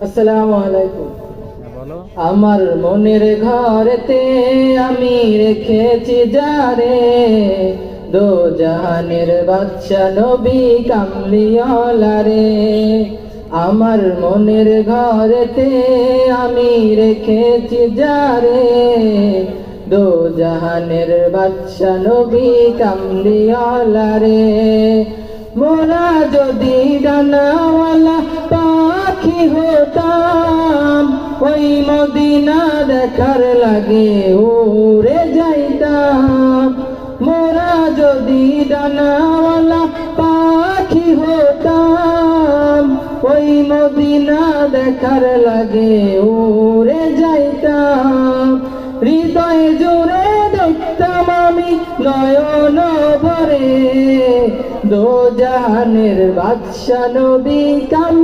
আসসালামু আলাইকুম। বলো। আমার মনের ঘরেতে আমি রেখেছি যারে, দো জাহানের বাদশা নবী কামলিওয়ালা রে। আমার মনের ঘরেতে আমি রেখেছি যারে, দো জাহানের বাদশা নবী কামলিওয়ালা রে। মোরা যদি ডানাওয়ালা পাখি হতাম, ওই মদিনা দেখার লাগে উড়ে যাইতাম। মোরা যদি ডানাওয়ালা পাখি হতাম, ওই মদিনা দেখার লাগে উড়ে যাইতাম। হৃদয় জুড়ে দেখতাম আমি নয়ন ভরে, দো জাহানের বাদশা নবী কাম